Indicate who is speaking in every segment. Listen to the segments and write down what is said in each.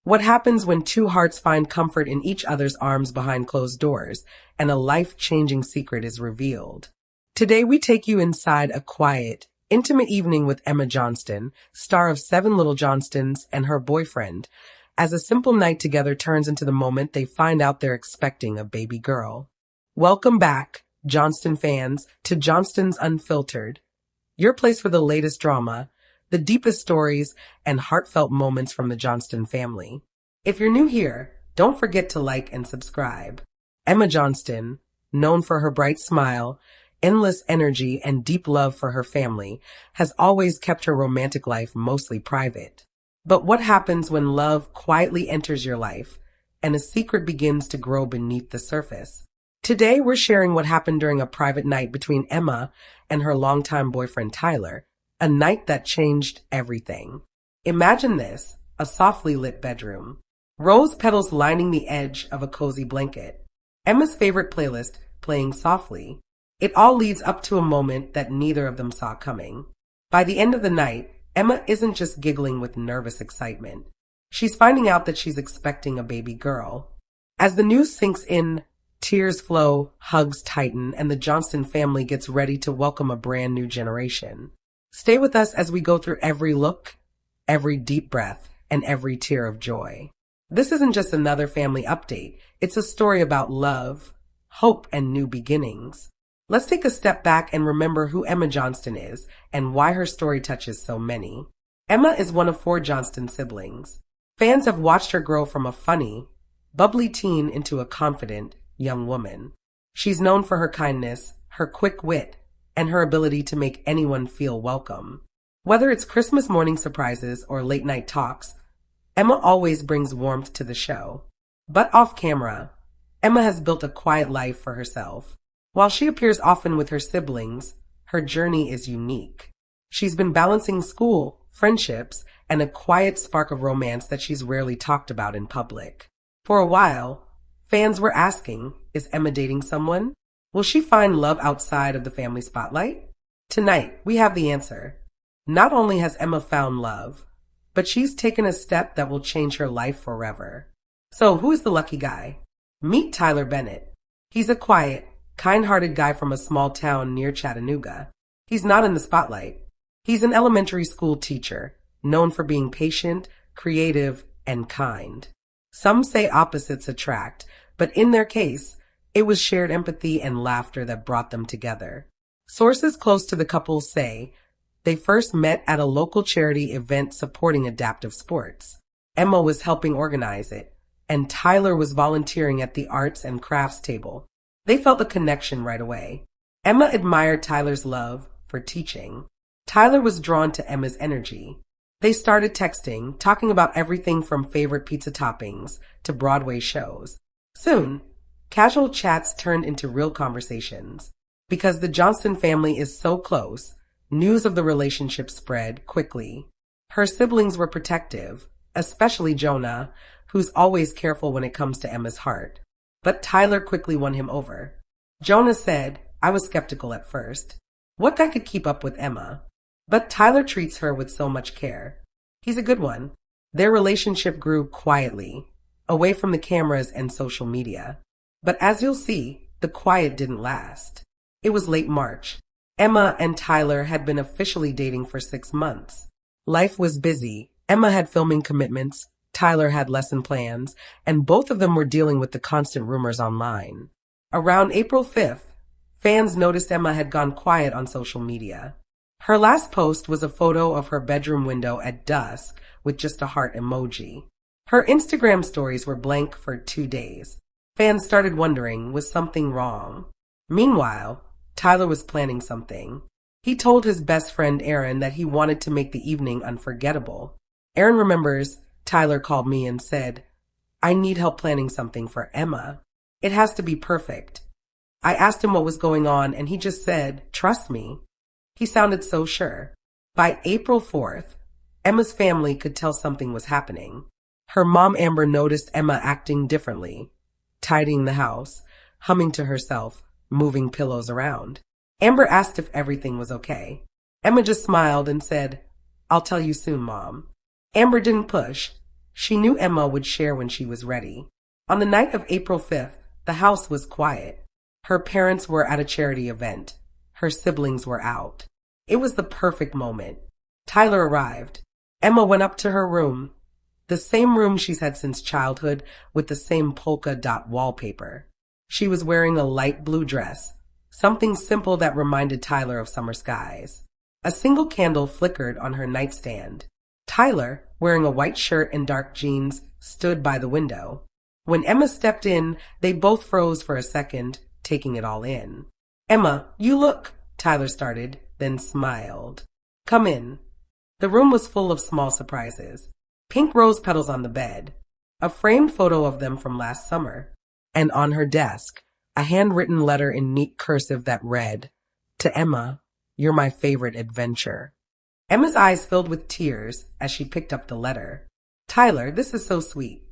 Speaker 1: What happens when two hearts find comfort in each other's arms behind closed doors and a life-changing secret is revealed? Today we take you inside a quiet, intimate evening with Emma Johnston, star of Seven Little Johnstons, and her boyfriend, as a simple night together turns into the moment they find out they're expecting a baby girl. Welcome back, Johnston fans, to Johnston's Unfiltered, your place for the latest drama, the deepest stories, and heartfelt moments from the Johnston family. If you're new here, don't forget to like and subscribe. Emma Johnston, known for her bright smile, endless energy, and deep love for her family, has always kept her romantic life mostly private. But what happens when love quietly enters your life and a secret begins to grow beneath the surface? Today, we're sharing what happened during a private night between Emma and her longtime boyfriend Tyler, a night that changed everything. Imagine this, a softly lit bedroom, rose petals lining the edge of a cozy blanket, Emma's favorite playlist playing softly. It all leads up to a moment that neither of them saw coming. By the end of the night, Emma isn't just giggling with nervous excitement. She's finding out that she's expecting a baby girl. As the news sinks in, tears flow, hugs tighten, and the Johnston family gets ready to welcome a brand new generation. Stay with us as we go through every look, every deep breath, and every tear of joy. This isn't just another family update. It's a story about love, hope, and new beginnings. Let's take a step back and remember who Emma Johnston is and why her story touches so many. Emma is one of 4 Johnston siblings. Fans have watched her grow from a funny, bubbly teen into a confident, young woman. She's known for her kindness, her quick wit, and her ability to make anyone feel welcome. Whether it's Christmas morning surprises or late night talks, Emma always brings warmth to the show. But off camera, Emma has built a quiet life for herself. While she appears often with her siblings, her journey is unique. She's been balancing school, friendships, and a quiet spark of romance that she's rarely talked about in public. For a while, fans were asking, is Emma dating someone? Will she find love outside of the family spotlight? Tonight, we have the answer. Not only has Emma found love, but she's taken a step that will change her life forever. So who is the lucky guy? Meet Tyler Bennett. He's a quiet, kind-hearted guy from a small town near Chattanooga. He's not in the spotlight. He's an elementary school teacher, known for being patient, creative, and kind. Some say opposites attract, but in their case, it was shared empathy and laughter that brought them together. Sources close to the couple say they first met at a local charity event supporting adaptive sports. Emma was helping organize it, and Tyler was volunteering at the arts and crafts table. They felt a connection right away. Emma admired Tyler's love for teaching. Tyler was drawn to Emma's energy. They started texting, talking about everything from favorite pizza toppings to Broadway shows. Soon, casual chats turned into real conversations. Because the Johnston family is so close, news of the relationship spread quickly. Her siblings were protective, especially Jonah, who's always careful when it comes to Emma's heart. But Tyler quickly won him over. Jonah said, I was skeptical at first. What guy could keep up with Emma? But Tyler treats her with so much care. He's a good one. Their relationship grew quietly, away from the cameras and social media. But as you'll see, the quiet didn't last. It was late March. Emma and Tyler had been officially dating for 6 months. Life was busy. Emma had filming commitments, Tyler had lesson plans, and both of them were dealing with the constant rumors online. Around April 5th, fans noticed Emma had gone quiet on social media. Her last post was a photo of her bedroom window at dusk with just a heart emoji. Her Instagram stories were blank for 2 days. Fans started wondering, was something wrong? Meanwhile, Tyler was planning something. He told his best friend Aaron that he wanted to make the evening unforgettable. Aaron remembers Tyler called me and said, I need help planning something for Emma. It has to be perfect. I asked him what was going on and he just said, trust me. He sounded so sure. By April 4th, Emma's family could tell something was happening. Her mom Amber noticed Emma acting differently, tidying the house, humming to herself, moving pillows around. Amber asked if everything was okay. Emma just smiled and said, I'll tell you soon, Mom. Amber didn't push. She knew Emma would share when she was ready. On the night of April 5th, the house was quiet. Her parents were at a charity event. Her siblings were out. It was the perfect moment. Tyler arrived. Emma went up to her room, the same room she's had since childhood, with the same polka dot wallpaper. She was wearing a light blue dress, something simple that reminded Tyler of summer skies. A single candle flickered on her nightstand. Tyler, wearing a white shirt and dark jeans, stood by the window. When Emma stepped in, they both froze for a second, taking it all in. "Emma, you look," Tyler started, then smiled. "Come in." The room was full of small surprises. Pink rose petals on the bed, a framed photo of them from last summer, and on her desk, a handwritten letter in neat cursive that read, "To Emma, you're my favorite adventure." Emma's eyes filled with tears as she picked up the letter. "Tyler, this is so sweet.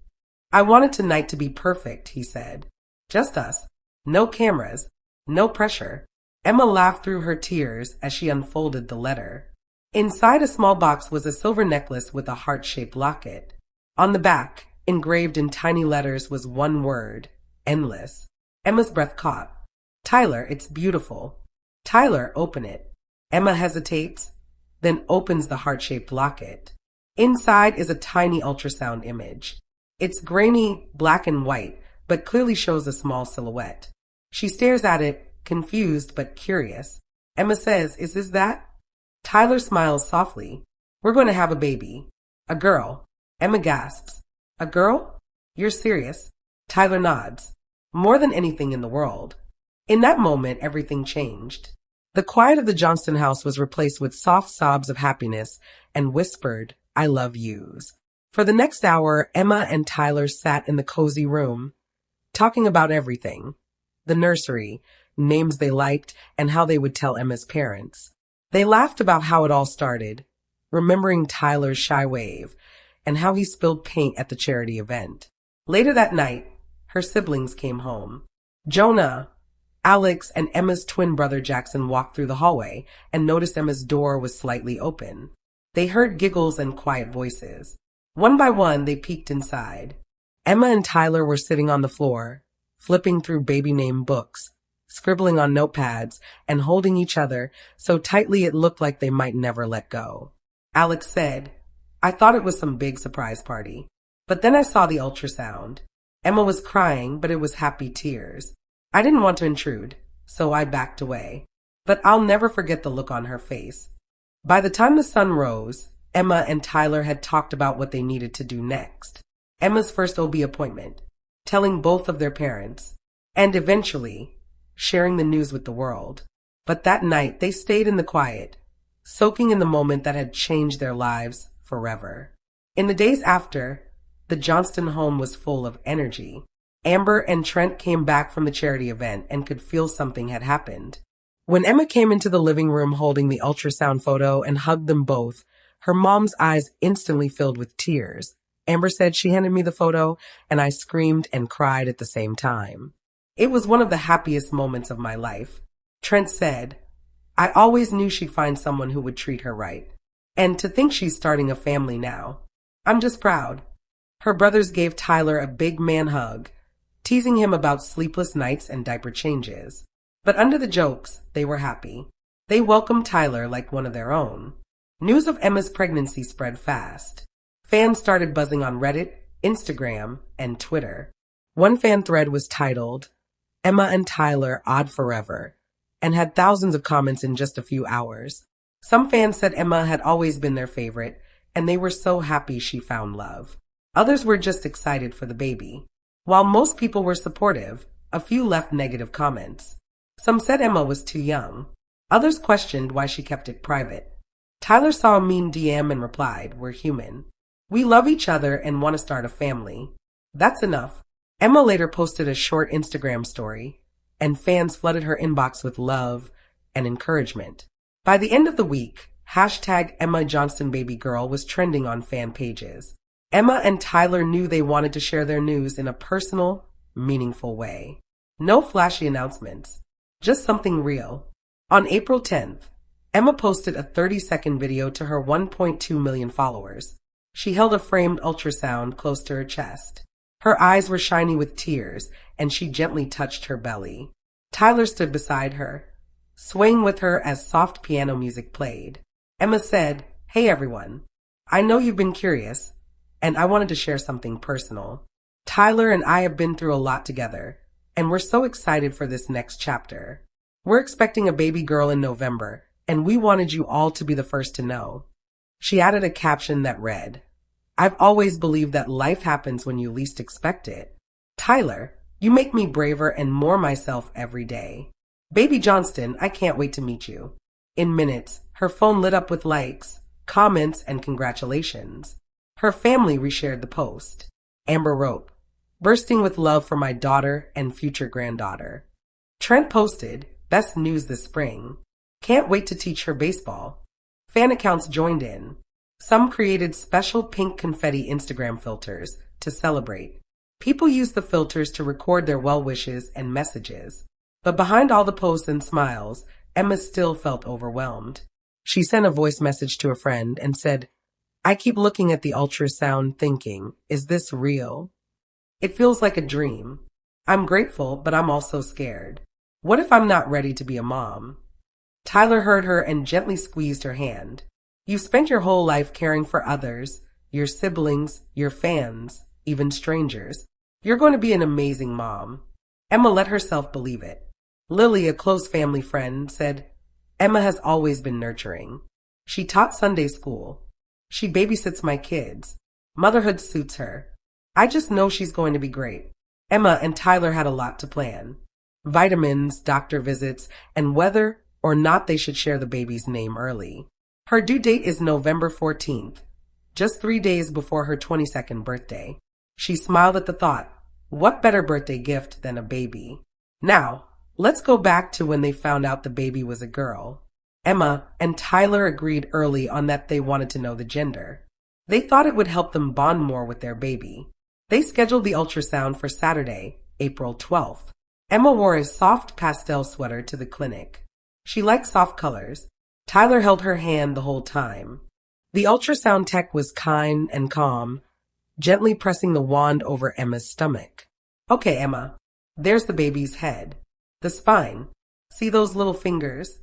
Speaker 1: I wanted tonight to be perfect," he said. "Just us. No cameras. No pressure." Emma laughed through her tears as she unfolded the letter. Inside a small box was a silver necklace with a heart-shaped locket. On the back, engraved in tiny letters, was one word, endless. Emma's breath caught. "Tyler, it's beautiful." "Tyler, open it." Emma hesitates, then opens the heart-shaped locket. Inside is a tiny ultrasound image. It's grainy, black and white, but clearly shows a small silhouette. She stares at it, confused but curious. Emma says, "Is this that?" Tyler smiles softly. "We're going to have a baby. A girl." Emma gasps. "A girl? You're serious?" Tyler nods. "More than anything in the world." In that moment, everything changed. The quiet of the Johnston house was replaced with soft sobs of happiness and whispered, "I love yous." For the next hour, Emma and Tyler sat in the cozy room, talking about everything. The nursery, names they liked, and how they would tell Emma's parents. They laughed about how it all started, remembering Tyler's shy wave, and how he spilled paint at the charity event. Later that night, her siblings came home. Jonah, Alex, and Emma's twin brother Jackson walked through the hallway and noticed Emma's door was slightly open. They heard giggles and quiet voices. One by one, they peeked inside. Emma and Tyler were sitting on the floor, flipping through baby name books, scribbling on notepads, and holding each other so tightly it looked like they might never let go. Alex said, "I thought it was some big surprise party, but then I saw the ultrasound." Emma was crying, but it was happy tears. "I didn't want to intrude, so I backed away." But I'll never forget the look on her face. By the time the sun rose, Emma and Tyler had talked about what they needed to do next. Emma's first OB appointment, telling both of their parents, and eventually sharing the news with the world. But that night, they stayed in the quiet, soaking in the moment that had changed their lives forever. In the days after, the Johnston home was full of energy. Amber and Trent came back from the charity event and could feel something had happened. When Emma came into the living room holding the ultrasound photo and hugged them both, her mom's eyes instantly filled with tears. Amber said, "She handed me the photo, and I screamed and cried at the same time. It was one of the happiest moments of my life." Trent said, "I always knew she'd find someone who would treat her right. And to think she's starting a family now. I'm just proud." Her brothers gave Tyler a big man hug, teasing him about sleepless nights and diaper changes. But under the jokes, they were happy. They welcomed Tyler like one of their own. News of Emma's pregnancy spread fast. Fans started buzzing on Reddit, Instagram, and Twitter. One fan thread was titled, "Emma and Tyler Odd Forever," and had thousands of comments in just a few hours. Some fans said Emma had always been their favorite, and they were so happy she found love. Others were just excited for the baby. While most people were supportive, a few left negative comments. Some said Emma was too young. Others questioned why she kept it private. Tyler saw a mean DM and replied, "We're human. We love each other and want to start a family. That's enough." Emma later posted a short Instagram story, and fans flooded her inbox with love and encouragement. By the end of the week, #EmmaJohnstonBabyGirl was trending on fan pages. Emma and Tyler knew they wanted to share their news in a personal, meaningful way. No flashy announcements, just something real. On April 10th, Emma posted a 30-second video to her 1.2 million followers. She held a framed ultrasound close to her chest. Her eyes were shiny with tears, and she gently touched her belly. Tyler stood beside her, swaying with her as soft piano music played. Emma said, "Hey everyone. I know you've been curious, and I wanted to share something personal. Tyler and I have been through a lot together, and we're so excited for this next chapter. We're expecting a baby girl in November, and we wanted you all to be the first to know." She added a caption that read, "I've always believed that life happens when you least expect it. Tyler, you make me braver and more myself every day. Baby Johnston, I can't wait to meet you." In minutes, her phone lit up with likes, comments, and congratulations. Her family reshared the post. Amber wrote, "Bursting with love for my daughter and future granddaughter." Trent posted, "Best news this spring. Can't wait to teach her baseball." Fan accounts joined in. Some created special pink confetti Instagram filters to celebrate. People used the filters to record their well wishes and messages. But behind all the posts and smiles, Emma still felt overwhelmed. She sent a voice message to a friend and said, "I keep looking at the ultrasound thinking, is this real? It feels like a dream. I'm grateful, but I'm also scared. What if I'm not ready to be a mom?" Tyler heard her and gently squeezed her hand. "You've spent your whole life caring for others, your siblings, your fans, even strangers. You're going to be an amazing mom." Emma let herself believe it. Lily, a close family friend, said, "Emma has always been nurturing. She taught Sunday school. She babysits my kids. Motherhood suits her. I just know she's going to be great." Emma and Tyler had a lot to plan. Vitamins, doctor visits, and whether or not they should share the baby's name early. Her due date is November 14th, just 3 days before her 22nd birthday. She smiled at the thought. What better birthday gift than a baby? Now, let's go back to when they found out the baby was a girl. Emma and Tyler agreed early on that they wanted to know the gender. They thought it would help them bond more with their baby. They scheduled the ultrasound for Saturday, April 12th. Emma wore a soft pastel sweater to the clinic. She liked soft colors. Tyler held her hand the whole time. The ultrasound tech was kind and calm, gently pressing the wand over Emma's stomach. "Okay, Emma, there's the baby's head. The spine. See those little fingers?"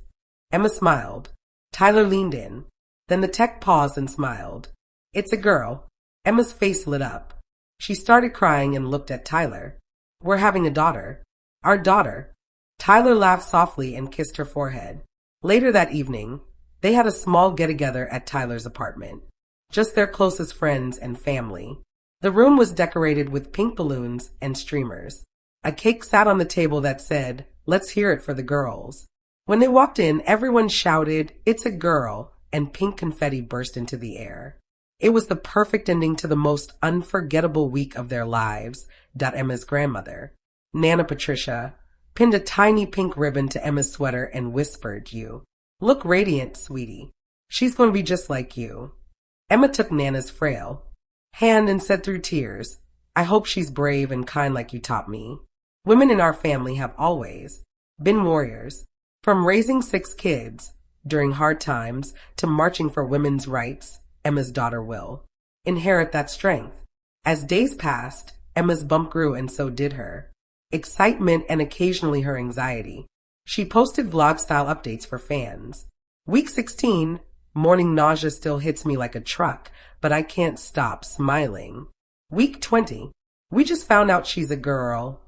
Speaker 1: Emma smiled. Tyler leaned in. Then the tech paused and smiled. "It's a girl." Emma's face lit up. She started crying and looked at Tyler. "We're having a daughter. Our daughter." Tyler laughed softly and kissed her forehead. Later that evening, they had a small get-together at Tyler's apartment. Just their closest friends and family. The room was decorated with pink balloons and streamers. A cake sat on the table that said, "Let's hear it for the girls." When they walked in, everyone shouted, "It's a girl," and pink confetti burst into the air. It was the perfect ending to the most unforgettable week of their lives. Emma's grandmother, Nana Patricia, pinned a tiny pink ribbon to Emma's sweater and whispered, "You look radiant, sweetie. She's going to be just like you." Emma took Nana's frail hand and said through tears, "I hope she's brave and kind like you taught me." Women in our family have always been warriors. From raising 6 kids during hard times to marching for women's rights, Emma's daughter will inherit that strength. As days passed, Emma's bump grew and so did her excitement and occasionally her anxiety. She posted vlog-style updates for fans. Week 16, morning nausea still hits me like a truck, but I can't stop smiling. Week 20, we just found out she's a girl,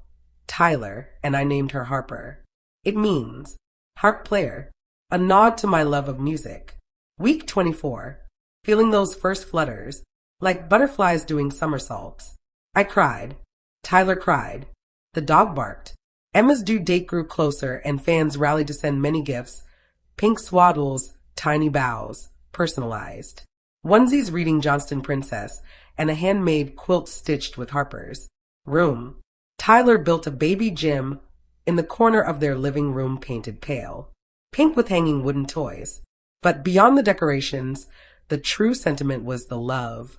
Speaker 1: Tyler, and I named her Harper. It means harp player, a nod to my love of music. Week 24, feeling those first flutters, like butterflies doing somersaults. I cried. Tyler cried. The dog barked. Emma's due date grew closer and fans rallied to send many gifts. Pink swaddles, tiny bows, personalized. Onesies reading Johnston Princess, and a handmade quilt stitched with Harper's room. Tyler built a baby gym in the corner of their living room painted pale, pink with hanging wooden toys. But beyond the decorations, the true sentiment was the love,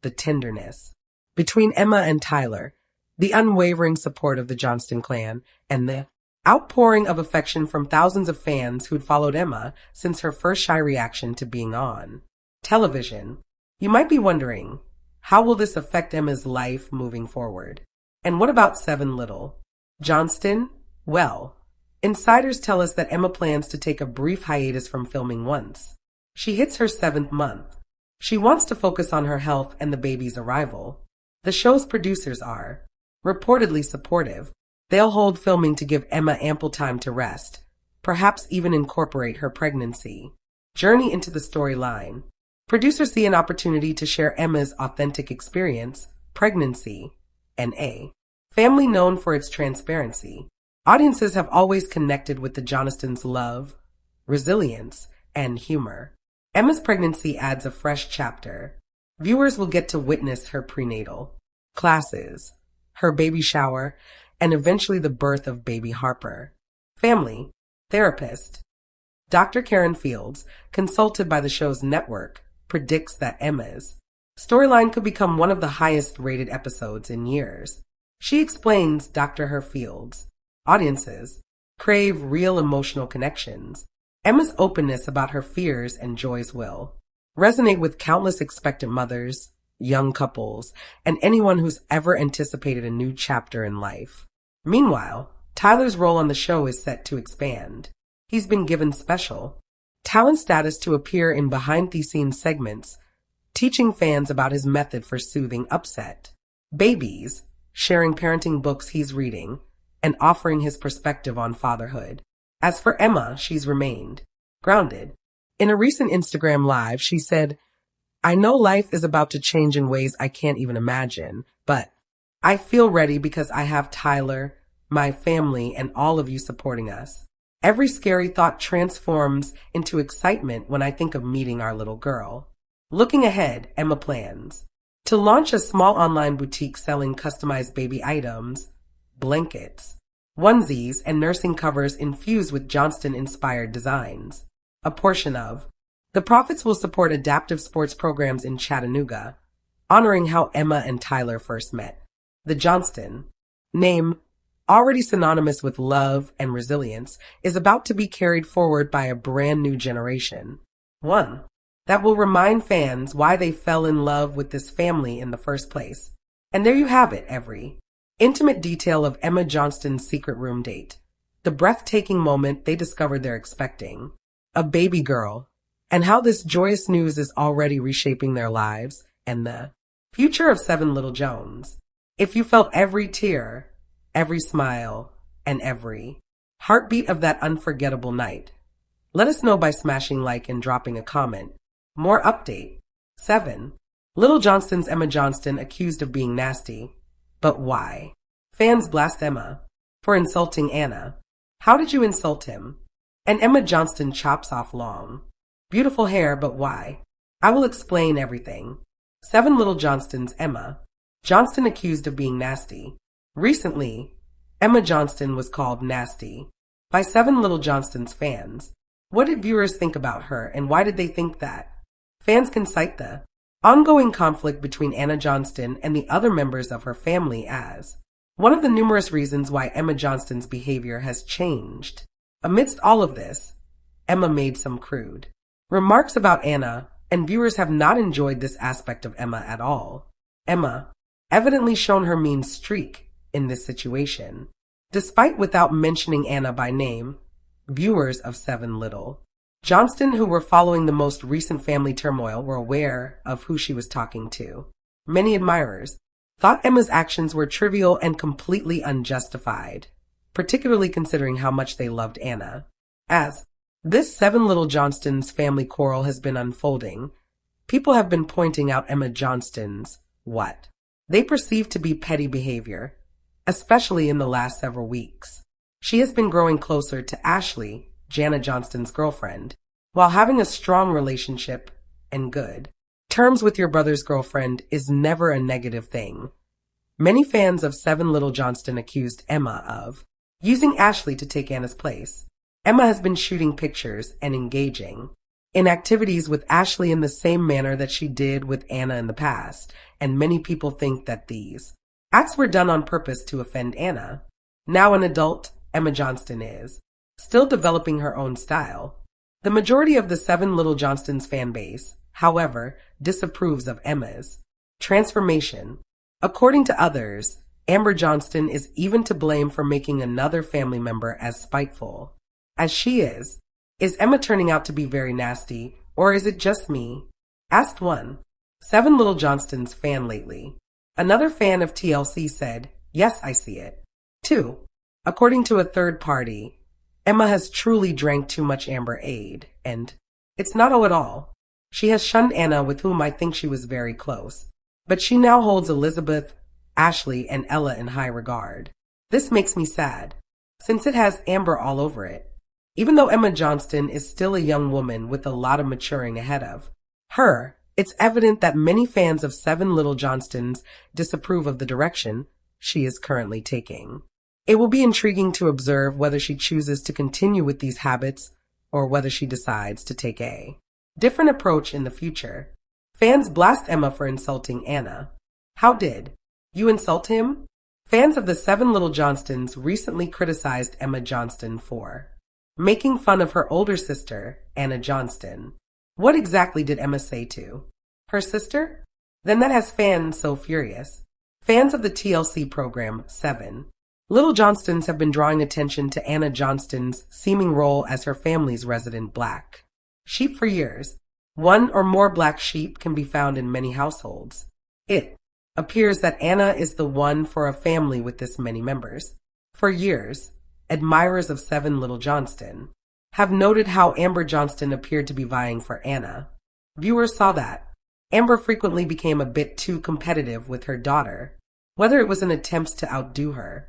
Speaker 1: the tenderness. Between Emma and Tyler, the unwavering support of the Johnston clan, and the outpouring of affection from thousands of fans who'd followed Emma since her first shy reaction to being on television. You might be wondering, how will this affect Emma's life moving forward? And what about Seven Little? Johnston? Well, insiders tell us that Emma plans to take a brief hiatus from filming once she hits her 7th month. She wants to focus on her health and the baby's arrival. The show's producers are reportedly supportive. They'll hold filming to give Emma ample time to rest, perhaps even incorporate her pregnancy journey into the storyline. Producers see an opportunity to share Emma's authentic experience, pregnancy, and a family known for its transparency. Audiences have always connected with the Johnstons' love, resilience, and humor. Emma's pregnancy adds a fresh chapter. Viewers will get to witness her prenatal classes, her baby shower, and eventually the birth of baby Harper. Family therapist Dr. Karen Fields, consulted by the show's network, predicts that Emma's storyline could become one of the highest-rated episodes in years. She explains Dr. Fields, audiences crave real emotional connections. Emma's openness about her fears and joys will resonate with countless expectant mothers, young couples, and anyone who's ever anticipated a new chapter in life. Meanwhile, Tyler's role on the show is set to expand. He's been given special talent status to appear in behind-the-scenes segments, teaching fans about his method for soothing upset babies, sharing parenting books he's reading, and offering his perspective on fatherhood. As for Emma, she's remained grounded. In a recent Instagram Live, she said, "I know life is about to change in ways I can't even imagine, but I feel ready because I have Tyler, my family, and all of you supporting us. Every scary thought transforms into excitement when I think of meeting our little girl." Looking ahead, Emma plans to launch a small online boutique selling customized baby items, blankets, onesies, and nursing covers infused with Johnston-inspired designs. A portion of the profits will support adaptive sports programs in Chattanooga, honoring how Emma and Tyler first met. The Johnston name, already synonymous with love and resilience, is about to be carried forward by a brand new generation. One that will remind fans why they fell in love with this family in the first place. And there you have it, every intimate detail of Emma Johnston's secret room date. The breathtaking moment they discovered they're expecting a baby girl, and how this joyous news is already reshaping their lives and the future of Seven Little Jones. If you felt every tear, every smile, and every heartbeat of that unforgettable night, let us know by smashing like and dropping a comment. More update. 7. Little Johnston's Emma Johnston accused of being nasty. But why? Fans blast Emma for insulting Anna. How did you insult him? And Emma Johnston chops off long, beautiful hair, but why? I will explain everything. 7 Little Johnston's Emma Johnston accused of being nasty. Recently, Emma Johnston was called nasty by 7 Little Johnston's fans. What did viewers think about her, and why did they think that? Fans can cite the ongoing conflict between Anna Johnston and the other members of her family as one of the numerous reasons why Emma Johnston's behavior has changed. Amidst all of this, Emma made some crude remarks about Anna, and viewers have not enjoyed this aspect of Emma at all. Emma evidently shown her mean streak in this situation, despite without mentioning Anna by name. Viewers of 7 Little Johnston who were following the most recent family turmoil were aware of who she was talking to. Many admirers thought Emma's actions were trivial and completely unjustified, particularly considering how much they loved Anna. As this 7 Little Johnston's family quarrel has been unfolding, people have been pointing out Emma Johnston's what they perceive to be petty behavior, especially in the last several weeks. She has been growing closer to Ashley, Jana Johnston's girlfriend, while having a strong relationship and good terms with your brother's girlfriend is never a negative thing. Many fans of 7 Little Johnston accused Emma of using Ashley to take Anna's place. Emma has been shooting pictures and engaging in activities with Ashley in the same manner that she did with Anna in the past, and many people think that these acts were done on purpose to offend Anna. Now an adult, Emma Johnston is still developing her own style. The majority of the 7 Little Johnston's fan base however, disapproves of Emma's transformation. According to others, Amber Johnston is even to blame for making another family member as spiteful as she is. Is Emma turning out to be very nasty, or is it just me? Asked one. Seven Little Johnstons fan lately. Another fan of TLC said, yes, I see it. 2. According to a third party, Emma has truly drank too much Amber Aid, and it's not all at all. She has shunned Anna, with whom I think she was very close, but she now holds Elizabeth, Ashley, and Ella in high regard. This makes me sad, since it has Amber all over it. Even though Emma Johnston is still a young woman with a lot of maturing ahead of her, it's evident that many fans of Seven Little Johnstons disapprove of the direction she is currently taking. It will be intriguing to observe whether she chooses to continue with these habits or whether she decides to take a different approach in the future. Fans blast Emma for insulting Anna. How did you insult him? Fans of the Seven Little Johnstons recently criticized Emma Johnston for making fun of her older sister, Anna Johnston. What exactly did Emma say to her sister? Then that has fans so furious. Fans of the TLC program, Seven Little Johnstons, have been drawing attention to Anna Johnston's seeming role as her family's resident black sheep for years. One or more black sheep can be found in many households. It appears that Anna is the one for a family with this many members. For years, admirers of Seven Little Johnston have noted how Amber Johnston appeared to be vying for Anna. Viewers saw that Amber frequently became a bit too competitive with her daughter, whether it was in attempts to outdo her